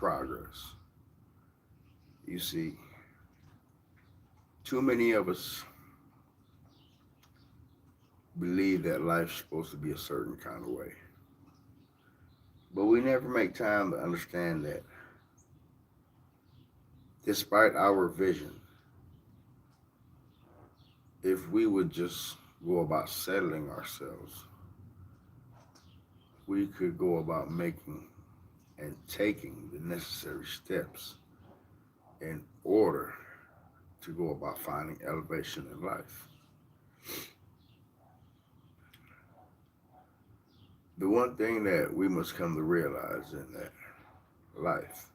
progress. You see, too many of us believe that life's supposed to be a certain kind of way. But we never make time to understand that despite our vision, if we would just go about settling ourselves, we could go about making and taking the necessary steps in order to go about finding elevation in life. The one thing that we must come to realize in that life,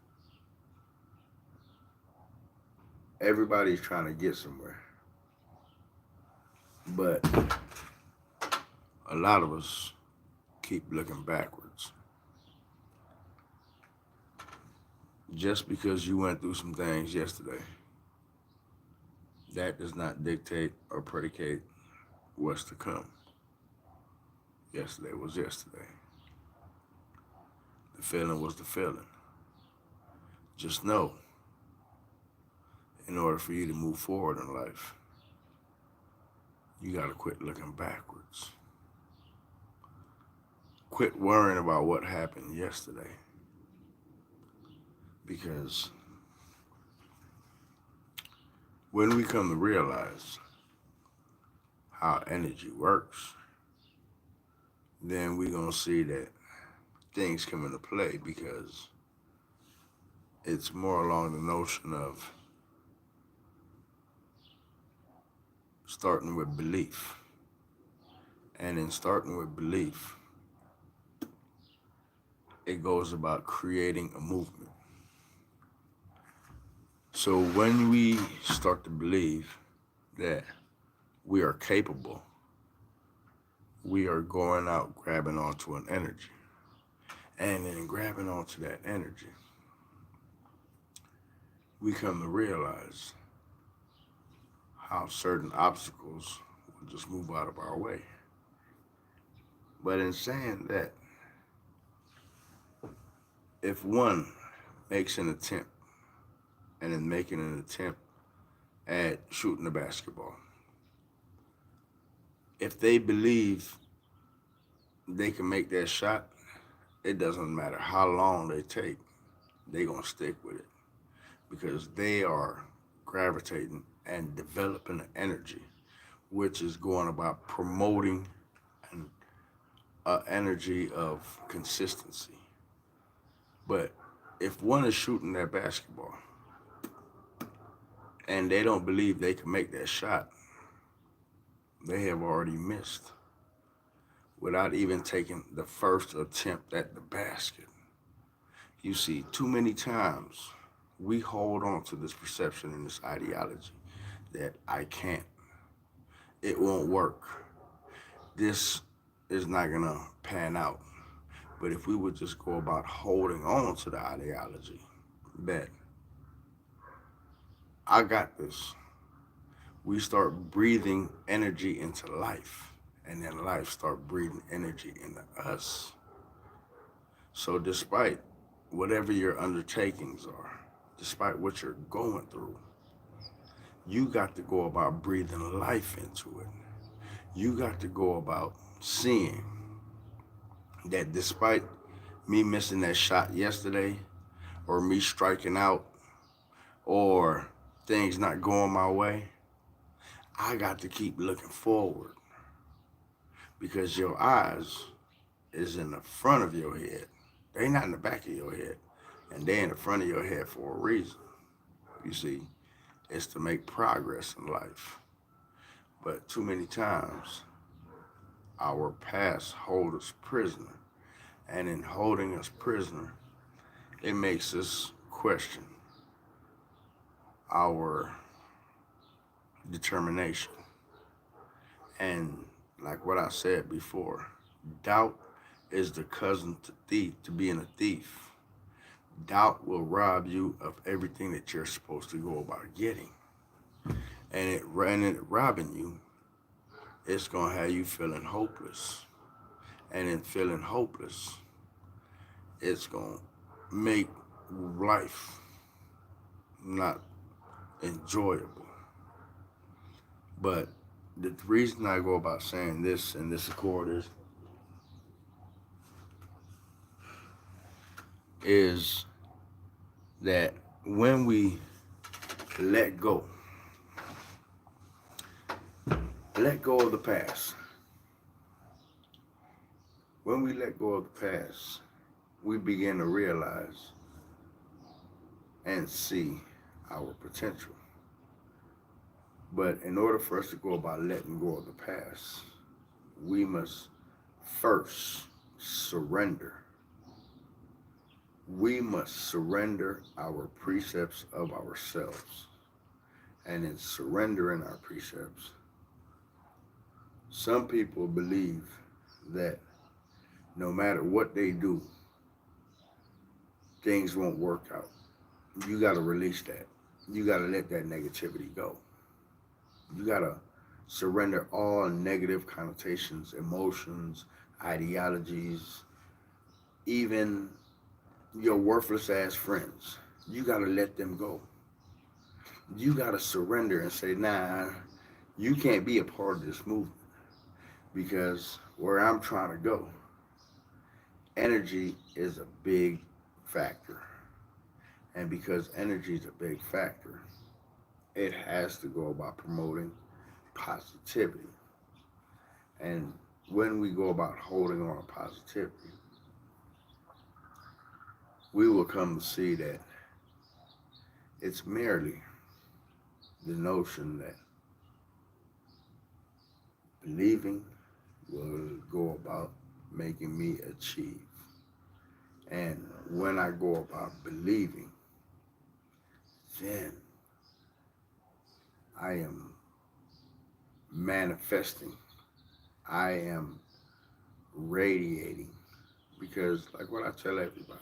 everybody's trying to get somewhere, but a lot of us keep looking backwards. Just because you went through some things yesterday, that does not dictate or predicate what's to come. Yesterday was yesterday. The feeling was the feeling. Just know, in order for you to move forward in life, you got to quit looking backwards. Quit worrying about what happened yesterday. Because when we come to realize how energy works, then we're going to see that things come into play, because it's more along the notion of starting with belief. And in starting with belief, it goes about creating a movement. So when we start to believe that we are capable, we are going out grabbing onto an energy. And in grabbing onto that energy, we come to realize how certain obstacles will just move out of our way. But in saying that, if one makes an attempt, and in making an attempt at shooting a basketball, if they believe they can make that shot, it doesn't matter how long they take, they're going to stick with it, because they are gravitating and developing an energy which is going about promoting an energy of consistency. But if one is shooting that basketball and they don't believe they can make that shot, they have already missed without even taking the first attempt at the basket. You see, too many times we hold on to this perception and this ideology that I can't, it won't work, this is not gonna pan out. But if we would just go about holding on to the ideology that I got this, we start breathing energy into life, and then life start breathing energy into us. So despite whatever your undertakings are, despite what you're going through, you got to go about breathing life into it. You got to go about seeing that despite me missing that shot yesterday, or me striking out, or things not going my way, I got to keep looking forward, because your eyes is in the front of your head. They not in the back of your head, and they in the front of your head for a reason. You see, it's to make progress in life. But too many times, our past hold us prisoner, and in holding us prisoner, it makes us question our determination. And like what I said before, doubt is the cousin to being a thief. Doubt will rob you of everything that you're supposed to go about getting. And it robbing you, it's gonna have you feeling hopeless. And in feeling hopeless, it's gonna make life not enjoyable. But the reason I go about saying this in this accord is that when we let go, let go of the past. When we let go of the past, we begin to realize and see our potential. But in order for us to go about letting go of the past, we must first surrender. We must surrender our precepts of ourselves. And in surrendering our precepts, some people believe that no matter what they do, things won't work out. You got to release that. You got to let that negativity go. You got to surrender all negative connotations, emotions, ideologies, even your worthless ass friends. You got to let them go. You got to surrender and say, nah, you can't be a part of this movement, because where I'm trying to go, energy is a big factor. And because energy is a big factor, it has to go about promoting positivity. And when we go about holding on to positivity, we will come to see that it's merely the notion that believing will go about making me achieve. And when I go about believing, then I am manifesting. I am radiating. Because like what I tell everybody,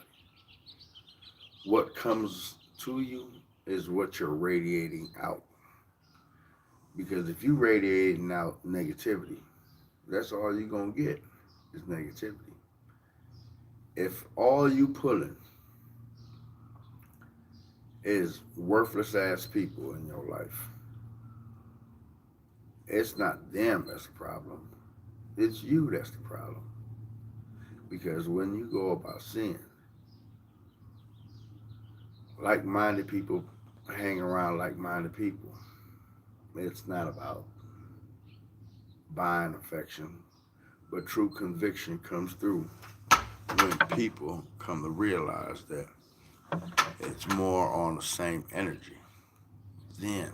what comes to you is what you're radiating out. Because if you're radiating out negativity, that's all you're going to get is negativity. If all you pulling is worthless ass people in your life, it's not them that's the problem. It's you that's the problem. Because when you go about seeing like-minded people hang around like-minded people, it's not about buying affection, but true conviction comes through when people come to realize that it's more on the same energy. Then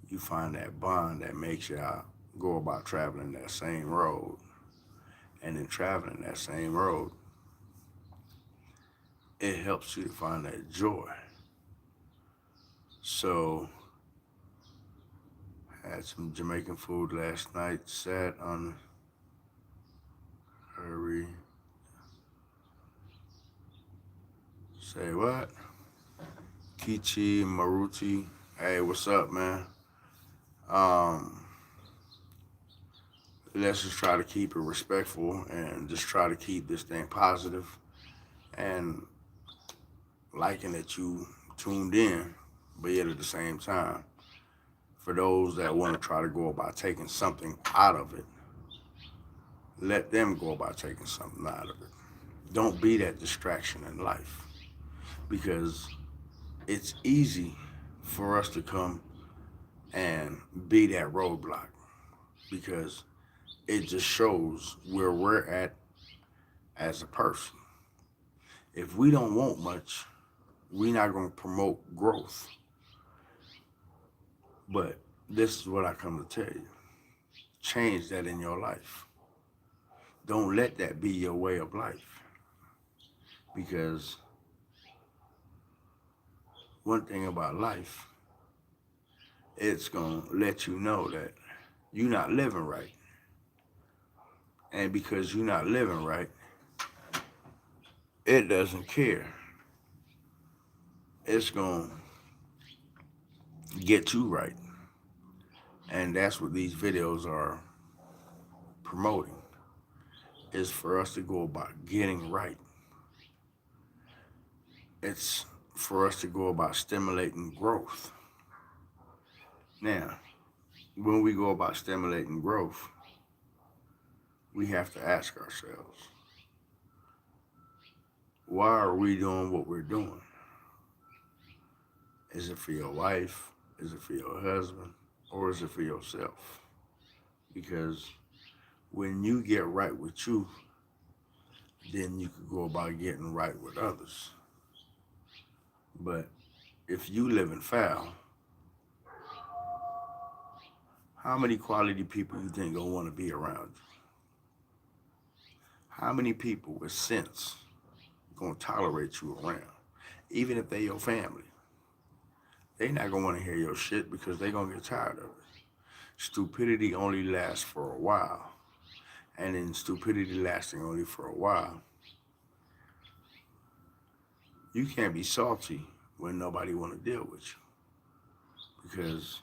you find that bond that makes y'all go about traveling that same road. And in traveling that same road, it helps you to find that joy. So, I had some Jamaican food last night, sat on hurry. Say what? Kichi Maruti. Hey, what's up, man? Let's just try to keep it respectful and just try to keep this thing positive. And liking that you tuned in, but yet at the same time, for those that want to try to go about taking something out of it, let them go about taking something out of it. Don't be that distraction in life, because it's easy for us to come and be that roadblock, because it just shows where we're at as a person. If we don't want much, we're not going to promote growth. But this is what I come to tell you. Change that in your life. Don't let that be your way of life. Because one thing about life, it's going to let you know that you're not living right. And because you're not living right, it doesn't care. It's going to get you right. And that's what these videos are promoting, is for us to go about getting right. It's for us to go about stimulating growth. Now, when we go about stimulating growth, we have to ask ourselves, why are we doing what we're doing? Is it for your wife? Is it for your husband? Or is it for yourself? Because when you get right with you, then you could go about getting right with others. But if you live in foul, how many quality people you think gonna want to be around you? How many people with sense gonna tolerate you around? Even if they your family, they not gonna want to hear your shit because they gonna get tired of it. Stupidity only lasts for a while, and in stupidity lasting only for a while, you can't be salty when nobody want to deal with you. Because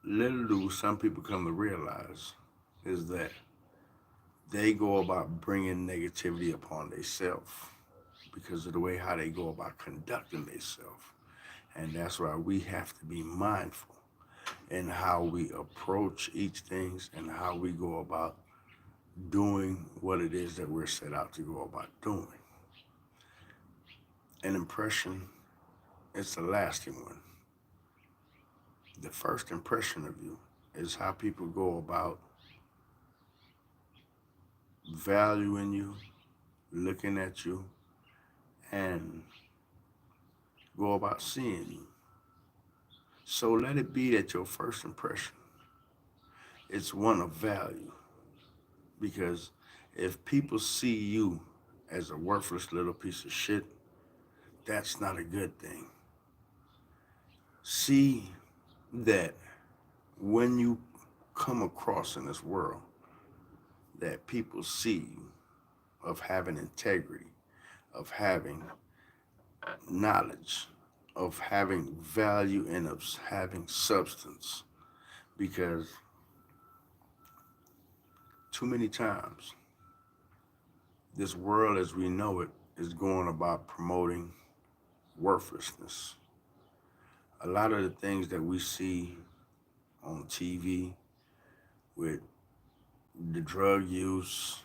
little do some people come to realize is that they go about bringing negativity upon themselves because of the way how they go about conducting themselves. And that's why we have to be mindful in how we approach each things and how we go about doing what it is that we're set out to go about doing. An impression is a lasting one. The first impression of you is how people go about valuing you, looking at you, and go about seeing you. So let it be that your first impression is one of value. Because if people see you as a worthless little piece of shit, that's not a good thing. See that when you come across in this world, that people see you of having integrity, of having knowledge, of having value, and of having substance. Because too many times, this world as we know it is going about promoting worthlessness. A lot of the things that we see on TV with the drug use,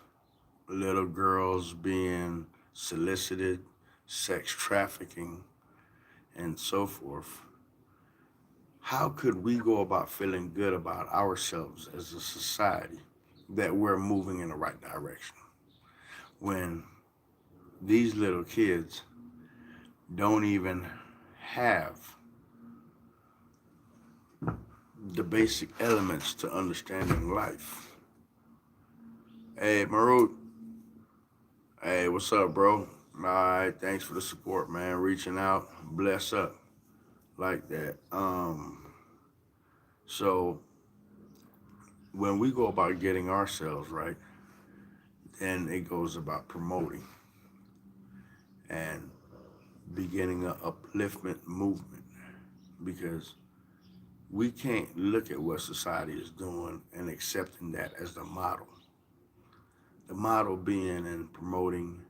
little girls being solicited, sex trafficking, and so forth. How could we go about feeling good about ourselves as a society that we're moving in the right direction when these little kids don't even have the basic elements to understanding life? Hey, Marut. Hey, what's up, bro? All right, thanks for the support, man. Reaching out, bless up, like that. So when we go about getting ourselves right, then it goes about promoting and beginning an upliftment movement, because we can't look at what society is doing and accepting that as the model. The model being and promoting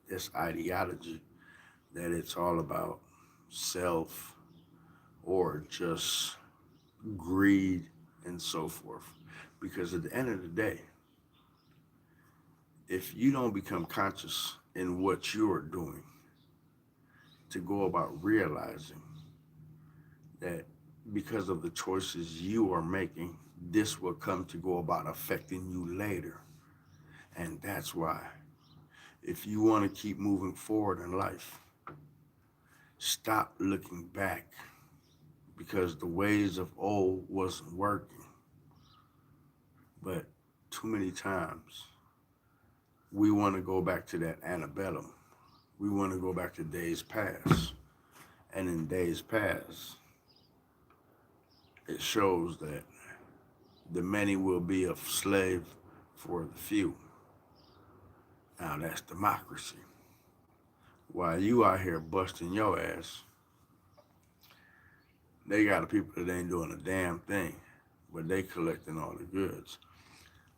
this ideology that it's all about self or just greed and so forth. Because at the end of the day, if you don't become conscious in what you're doing to go about realizing that because of the choices you are making, this will come to go about affecting you later. And that's why, if you want to keep moving forward in life, stop looking back, because the ways of old wasn't working. But too many times, we want to go back to that antebellum. We want to go back to days past. And in days past, it shows that the many will be a slave for the few. Now that's democracy. While you out here busting your ass, they got the people that ain't doing a damn thing, but they collecting all the goods.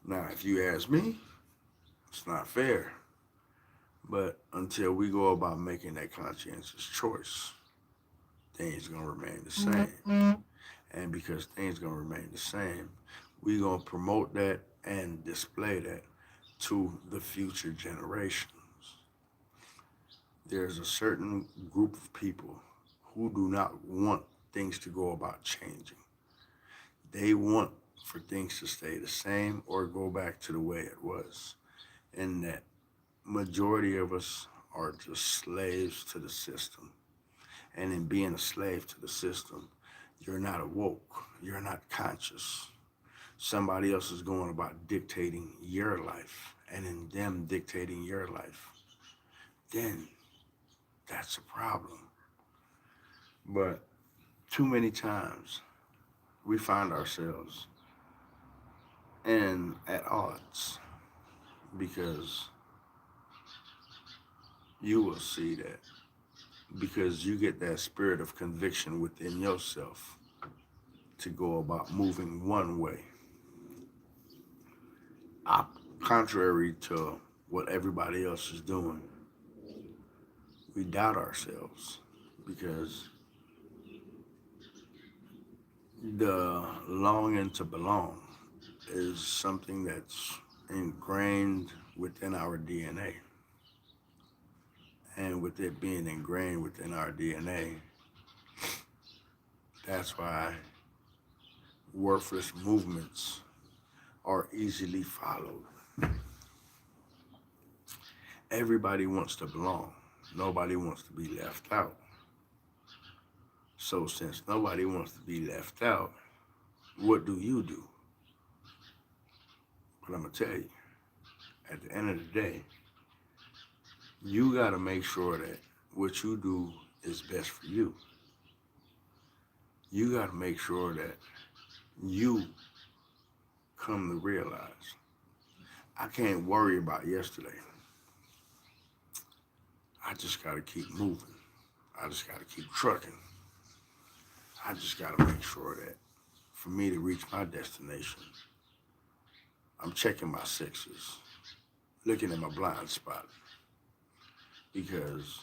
Now, if you ask me, it's not fair. But until we go about making that conscientious choice, things gonna remain the same. And because things gonna remain the same, we gonna promote that and display that to the future generations. There's a certain group of people who do not want things to go about changing. They want for things to stay the same or go back to the way it was. And that majority of us are just slaves to the system. And in being a slave to the system, you're not awoke, you're not conscious. Somebody else is going about dictating your life, and in them dictating your life, then that's a problem. But too many times we find ourselves at odds, because you will see that because you get that spirit of conviction within yourself to go about moving one way, contrary to what everybody else is doing. We doubt ourselves because the longing to belong is something that's ingrained within our DNA. And with it being ingrained within our DNA, that's why worthless movements are easily followed. Everybody wants to belong. Nobody wants to be left out. So since nobody wants to be left out, what do you do? But I'm going to tell you, at the end of the day, you got to make sure that what you do is best for you. You got to make sure that you come to realize, I can't worry about yesterday. I just got to keep moving. I just got to keep trucking. I just got to make sure that for me to reach my destination, I'm checking my sixes, looking at my blind spot. Because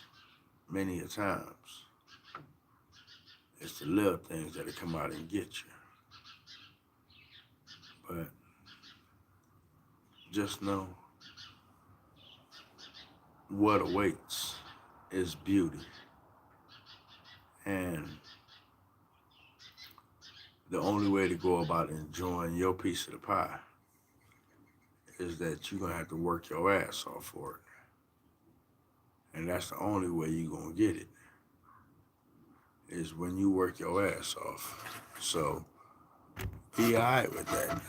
many a times, it's the little things that'll come out and get you. But just know what awaits is beauty. And the only way to go about enjoying your piece of the pie is that you're going to have to work your ass off for it. And that's the only way you're going to get it, is when you work your ass off. So be all right with that.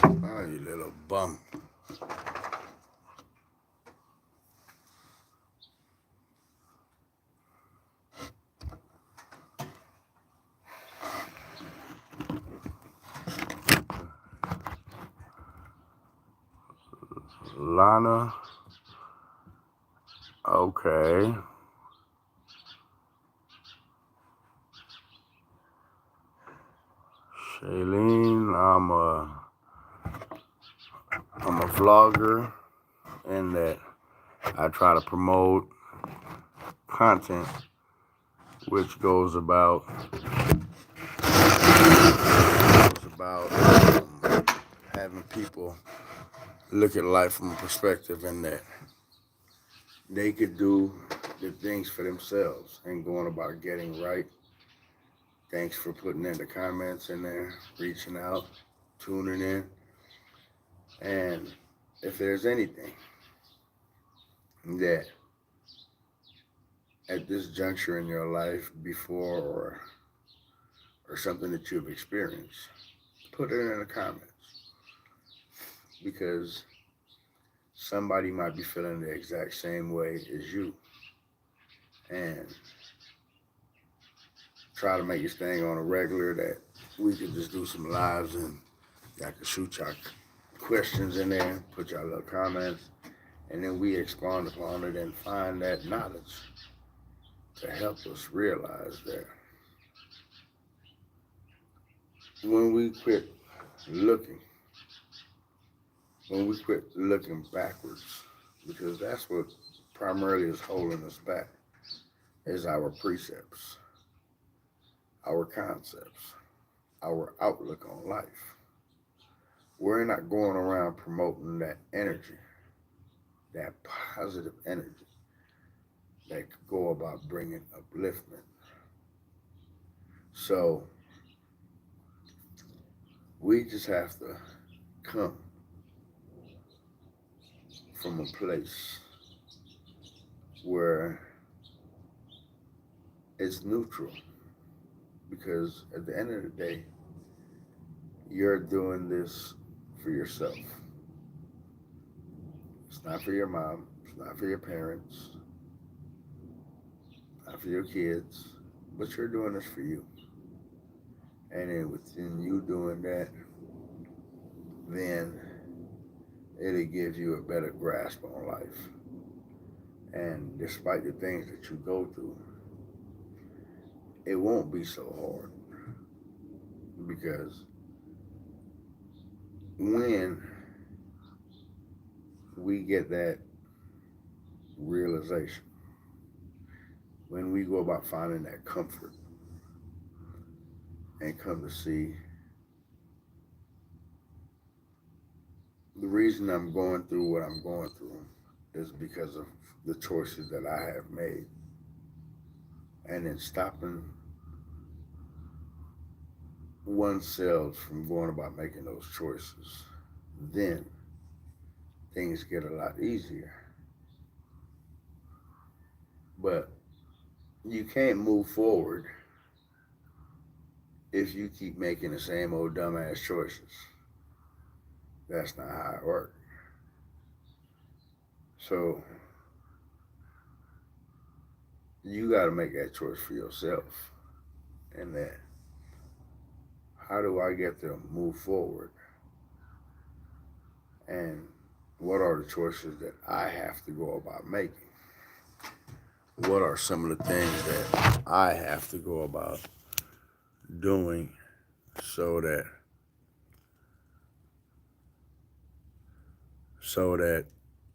Oh, you little bum. Lana, okay. Shailene, I'm a vlogger, in that I try to promote content which goes about having people look at life from a perspective in that they could do the things for themselves and going about getting right. Thanks for putting in the comments in there, reaching out, tuning in. And if there's anything that at this juncture in your life before or something that you've experienced, put it in the comments. Because somebody might be feeling the exact same way as you. And try to make this thing on a regular that we could just do some lives and y'all can shoot y'all questions in there, put y'all little comments, and then we expound upon it and find that knowledge to help us realize that when we quit looking, when we quit looking backwards, because that's what primarily is holding us back, is our precepts, our concepts, our outlook on life. We're not going around promoting that energy, that positive energy that could go about bringing upliftment. So we just have to come from a place where it's neutral, because at the end of the day, you're doing this for yourself. It's not for your mom, it's not for your parents, not for your kids, but you're doing this for you. And then within you doing that, then it'll give you a better grasp on life. And despite the things that you go through, it won't be so hard, because when we get that realization, when we go about finding that comfort and come to see the reason I'm going through what I'm going through is because of the choices that I have made, and then stopping oneself from going about making those choices, then things get a lot easier. But you can't move forward if you keep making the same old dumbass choices. That's not how it works. So you got to make that choice for yourself. And that, how do I get to move forward? And what are the choices that I have to go about making? What are some of the things that I have to go about doing so that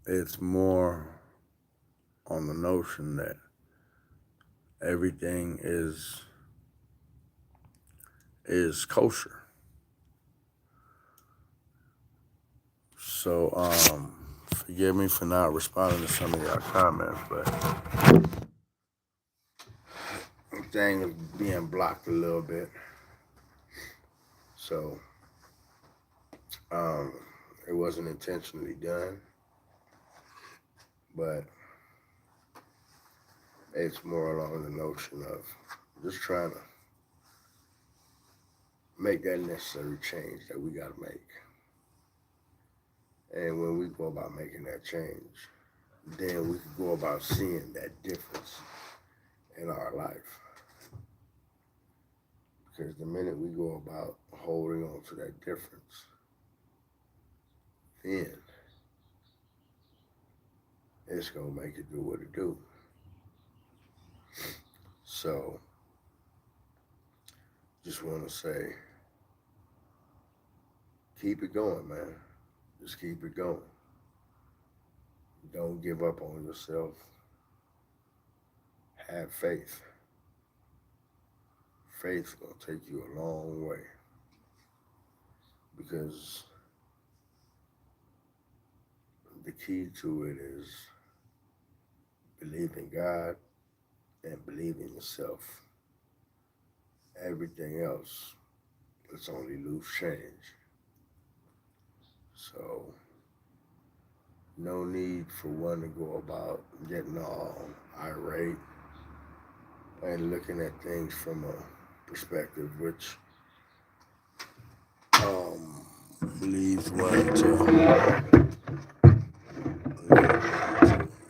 it's more on the notion that everything is kosher. So forgive me for not responding to some of your comments, but the thing is being blocked a little bit. So it wasn't intentionally done, but it's more along the notion of just trying to make that necessary change that we got to make. And when we go about making that change, then we can go about seeing that difference in our life. Because the minute we go about holding on to that difference, then it's going to make it do what it do. So, just want to say, keep it going, man. Just keep it going. Don't give up on yourself. Have faith. Faith's going to take you a long way. Because the key to it is believe in God and believe in yourself. Everything else, it's only loose change. So, no need for one to go about getting all irate and looking at things from a perspective which leaves one to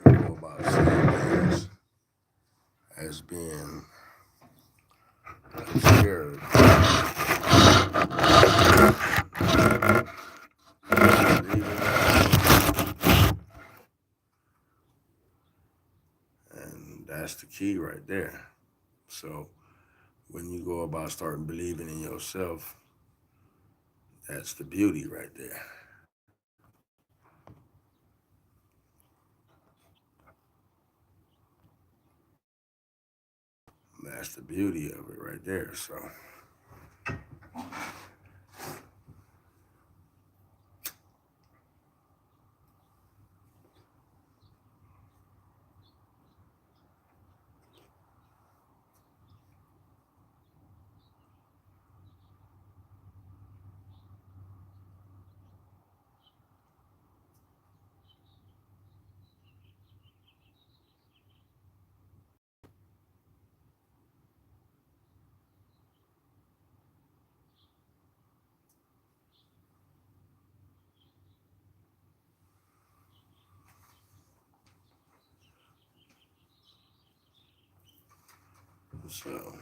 go about seeing things as being obscured. And that's the key right there. So when you go about starting believing in yourself, that's the beauty right there. That's the beauty of it right there. So so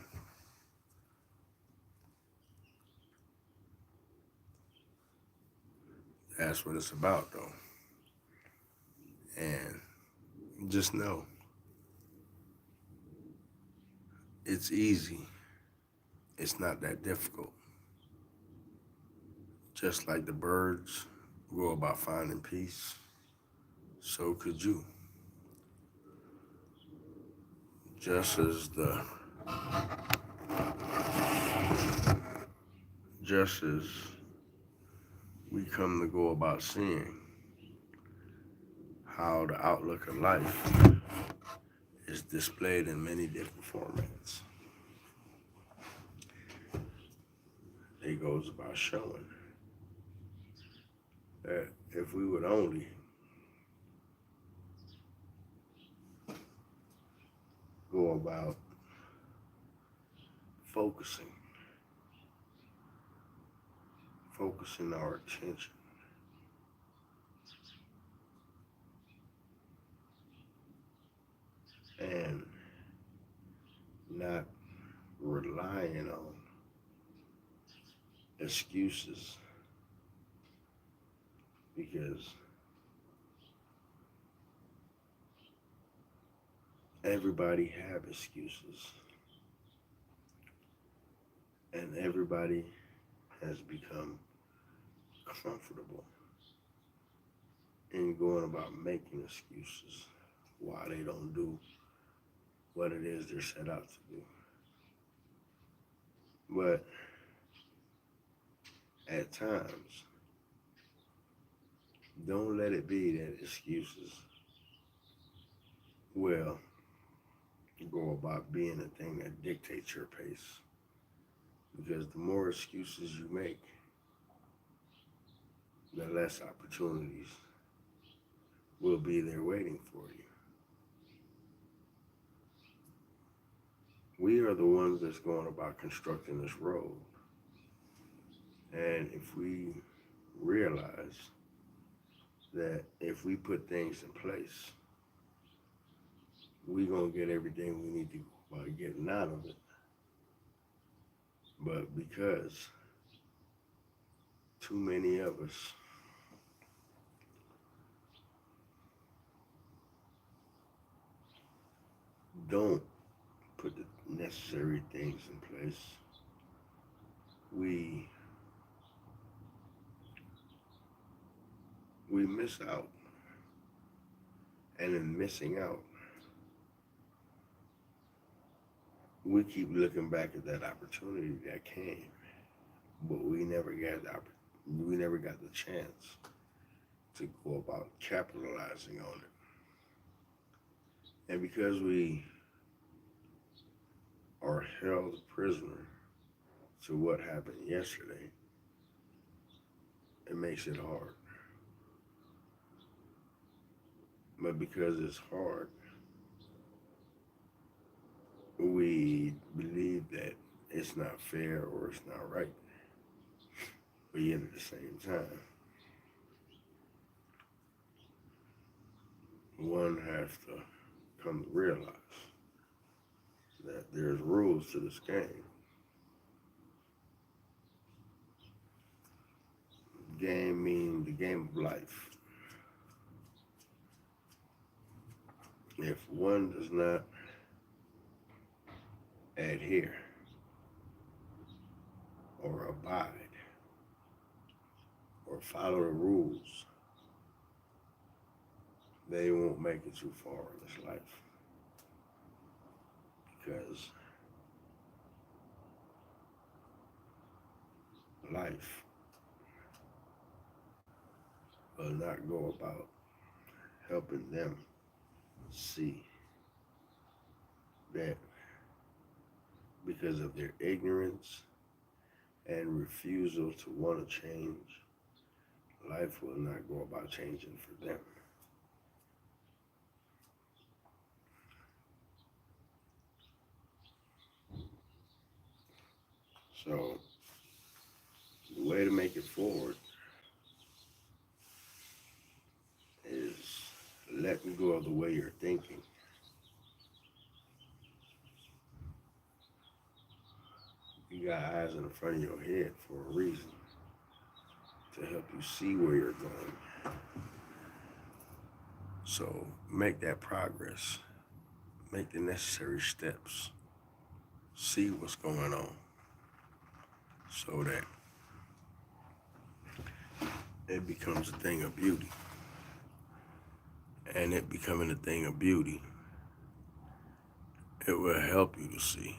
that's what it's about though. And just know it's easy. It's not that difficult. Just like the birds go about finding peace, so could you. Just as the just as we come to go about seeing how the outlook of life is displayed in many different formats. It goes about showing that if we would only go about focusing, focusing our attention, and not relying on excuses, because everybody have excuses and everybody has become comfortable in going about making excuses why they don't do what it is they're set out to do. But at times, don't let it be that excuses will go about being the thing that dictates your pace. Because the more excuses you make, the less opportunities will be there waiting for you. We are the ones that's going about constructing this road. And if we realize that if we put things in place, we're going to get everything we need to go about getting out of it. But because too many of us don't put the necessary things in place, we miss out. And in missing out, we keep looking back at that opportunity that came, but we never got the chance to go about capitalizing on it. And because we are held prisoner to what happened yesterday, it makes it hard. But because it's hard, we believe that it's not fair or it's not right. But yet at the same time, one has to come to realize that there's rules to this game. Game meaning the game of life. If one does not adhere or abide or follow the rules, they won't make it too far in this life. Because life will not go about helping them see that because of their ignorance and refusal to want to change, life will not go about changing for them. So the way to make it forward is letting go of the way you're thinking. You got eyes in the front of your head for a reason, to help you see where you're going. So make that progress. Make the necessary steps. See what's going on so that it becomes a thing of beauty. And it becoming a thing of beauty, it will help you to see.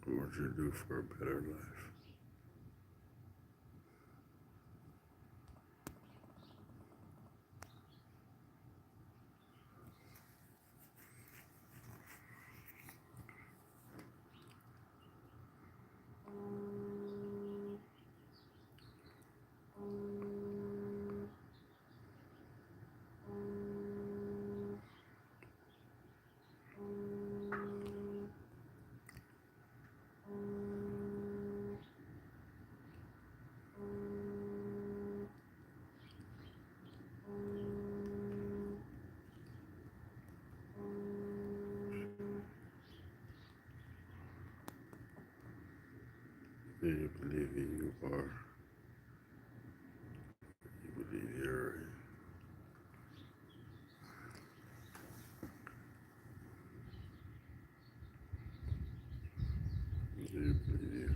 What you do for a better life? Do you believe that you are? You believe you're right? Do you believe you?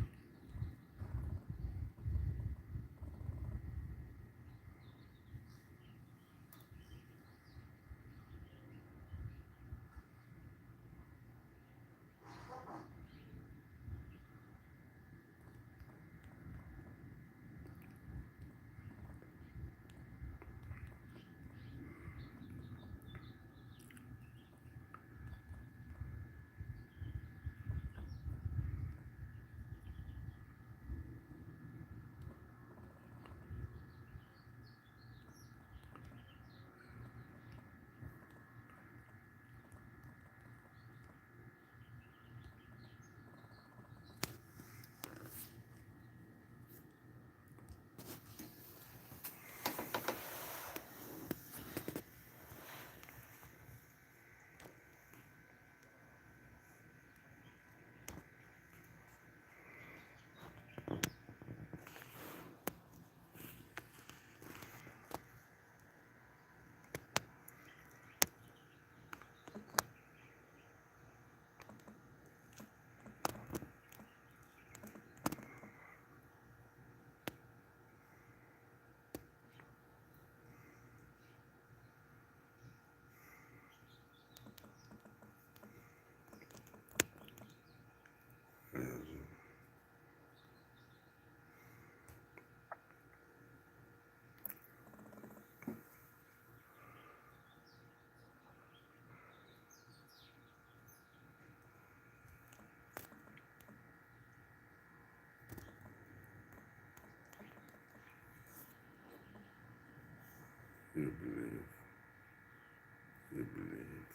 believe.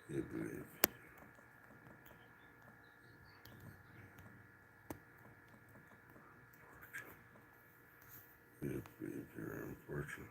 You believe. You believe you're important.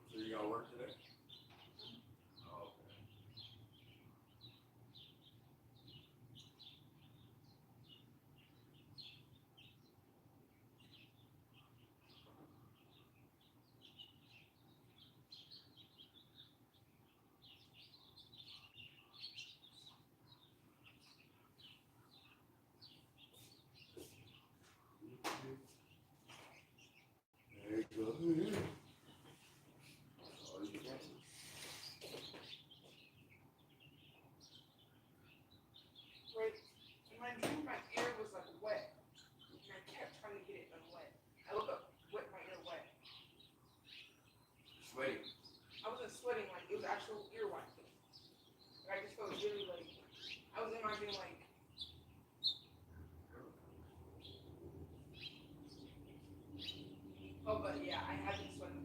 So you gotta work today? Oh, there you go. Oh, you can. Right. In my dream, my ear was like wet, and I kept trying to get it unwet. I woke up with my ear wet. Sweating. I wasn't sweating, like it was actual earwax. Like, I just felt really like I was imagining like, oh, but yeah, I had been sweating.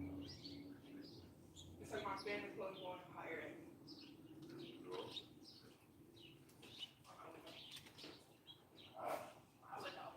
It's like my fan is going higher. And I let out.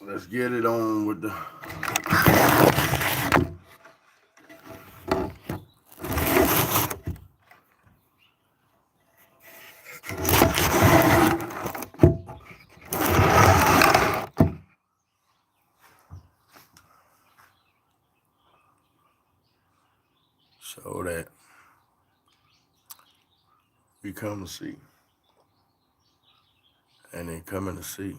Let's get it on with the. So that we come to see. And in coming to see,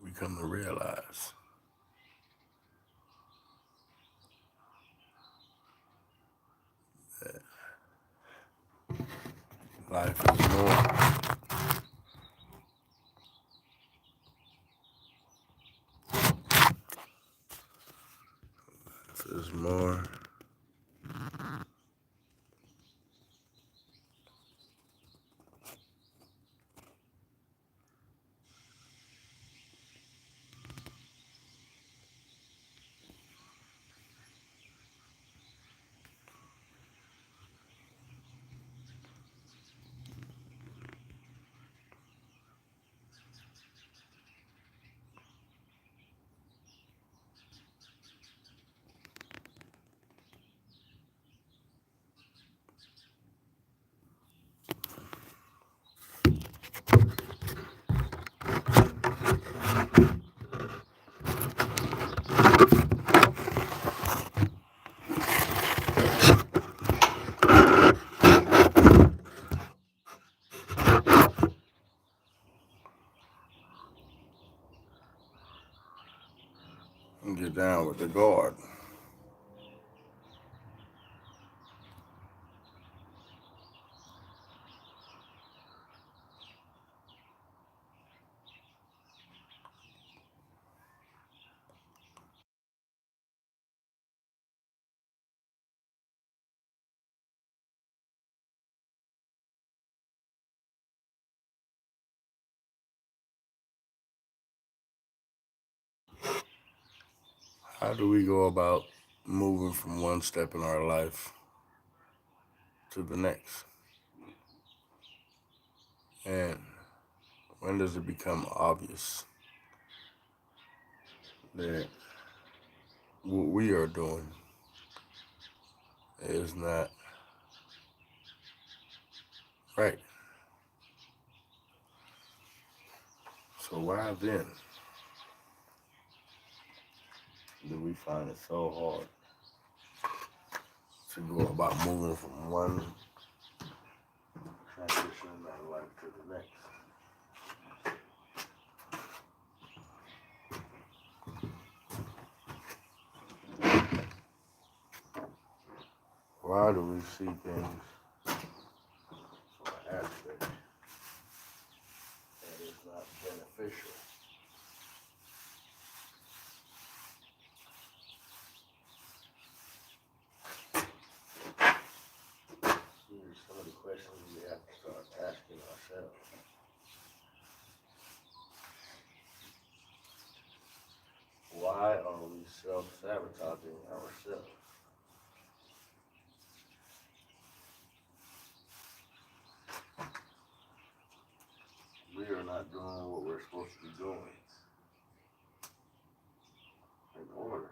we come to realize that life is more. Life is more. And get down with the guard. How do we go about moving from one step in our life to the next? And when does it become obvious that what we are doing is not right? So why then do we find it so hard to go about moving from one transition in our life to the next? Why do we see things from an aspect that is not beneficial? These are some of the questions we have to start asking ourselves. Why are we self-sabotaging ourselves? We are not doing what we're supposed to be doing in order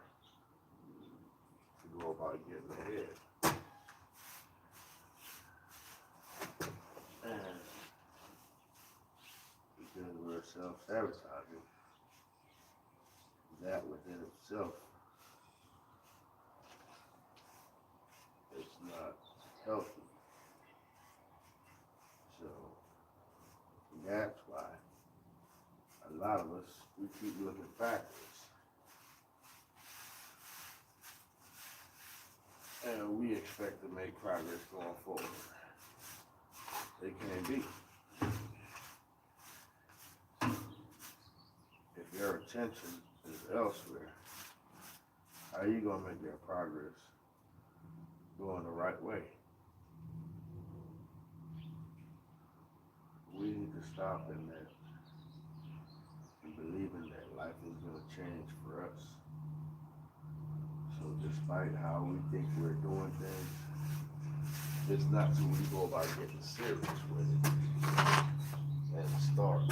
to go about getting ahead. And because we're self-sabotaging, that within itself is not healthy. So that's why a lot of us, we keep looking backwards. And we expect to make progress going forward. It can't be. If your attention is elsewhere, how are you going to make your progress going the right way? We need to stop in that and believing that life is going to change for us. So despite how we think we're doing things, it's not till we go about getting serious with it and start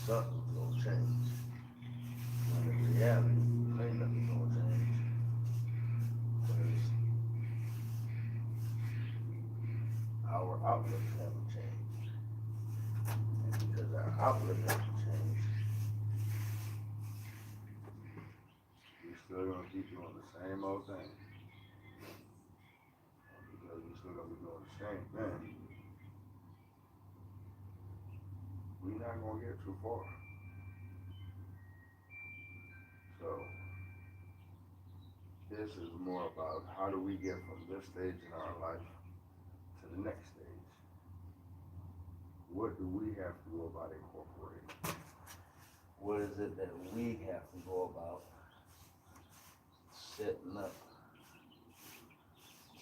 something's gonna change. When in reality, ain't nothing gonna change. Because our outlook haven't changed. And because our outlook hasn't changed, We still gonna keep doing the same old thing. And because we still gonna be doing the same thing, we're not gonna get too far. So this is more about how do we get from this stage in our life to the next stage. What do we have to go about incorporating? what is it that we have to go about setting up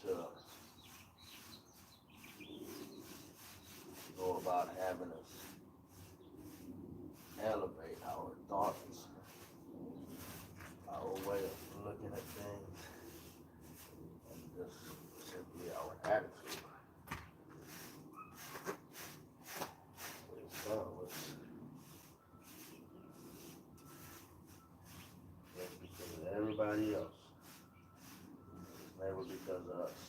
to go about having us elevate our thoughts, our way of looking at things, and just simply our attitude. It start with just because of everybody else. It's never because of us.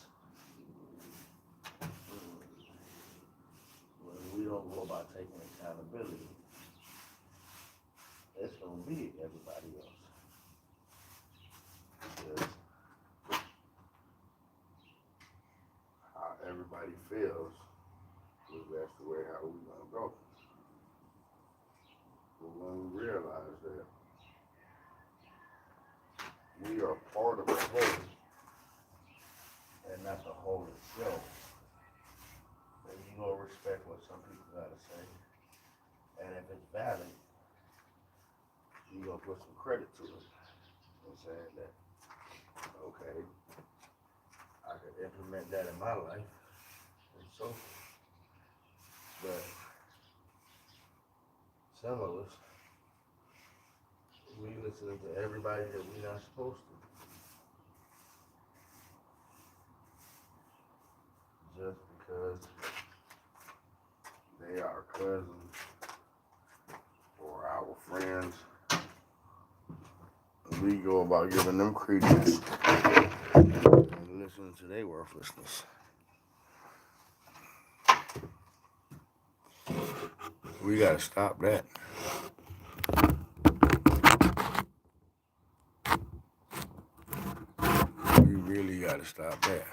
When we don't go about taking accountability, it's gonna be everybody else. Because How everybody feels is that's the way how we gonna go. But when we realize that we are part of the whole, and not the whole itself, then you gonna respect what some people gotta say. And if it's valid, you gonna put some credit to it. And saying that, okay, I could implement that in my life and so forth. But some of us, we listening to everybody that we're not supposed to. Just because they are cousins or our friends, we go about giving them credence and listening to their worthlessness. We gotta stop that. We really gotta stop that.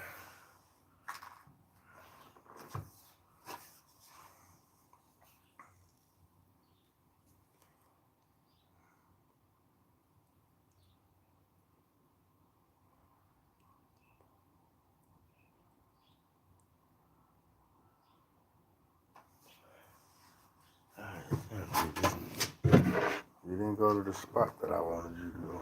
You didn't go to the spot that I wanted you to go.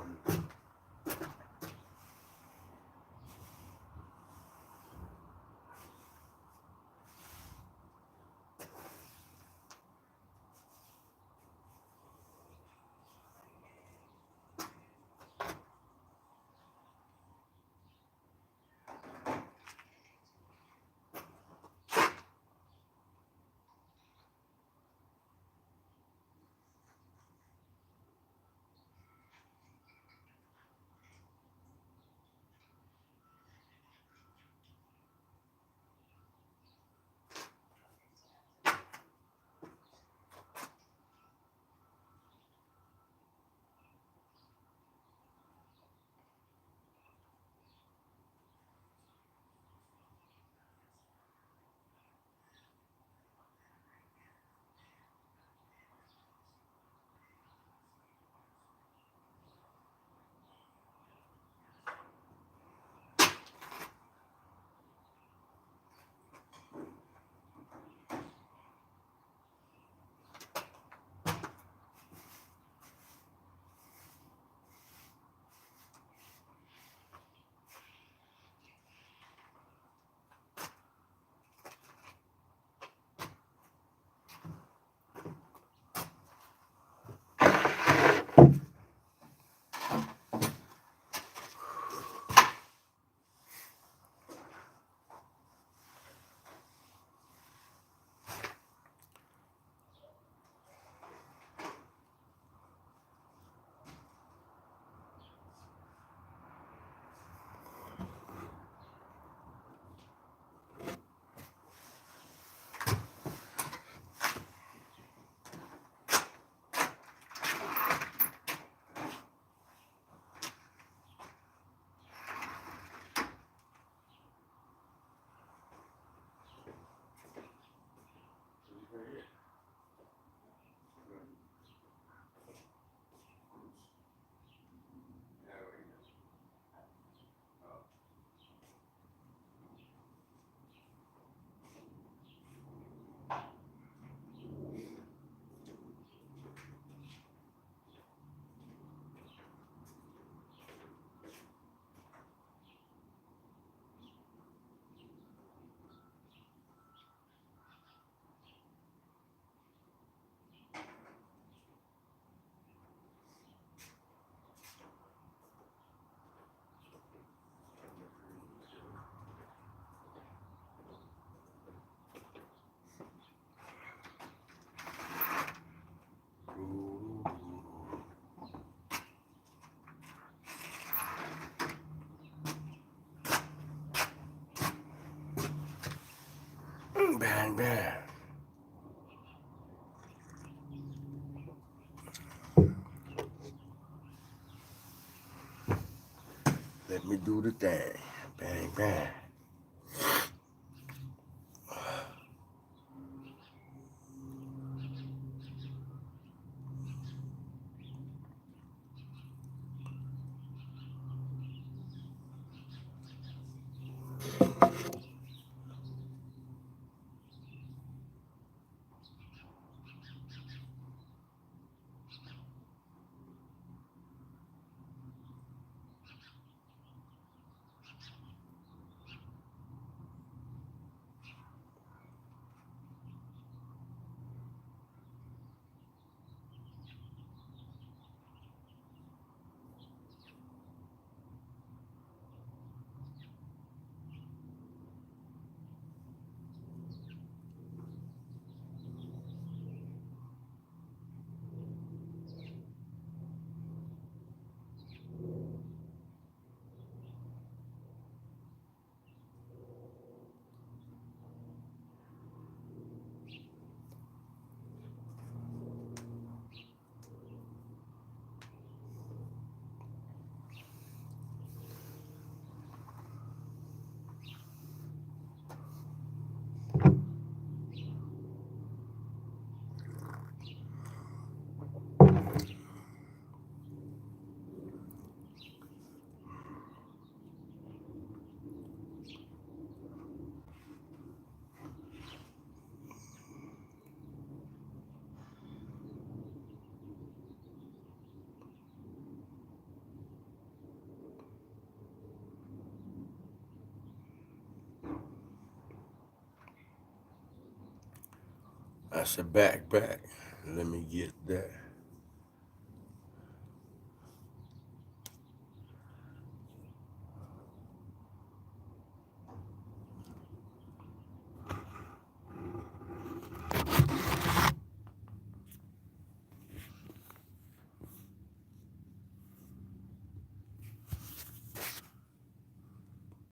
bang, bang. Let me do the thing. Bang, bang. I said, back, back. Let me get that.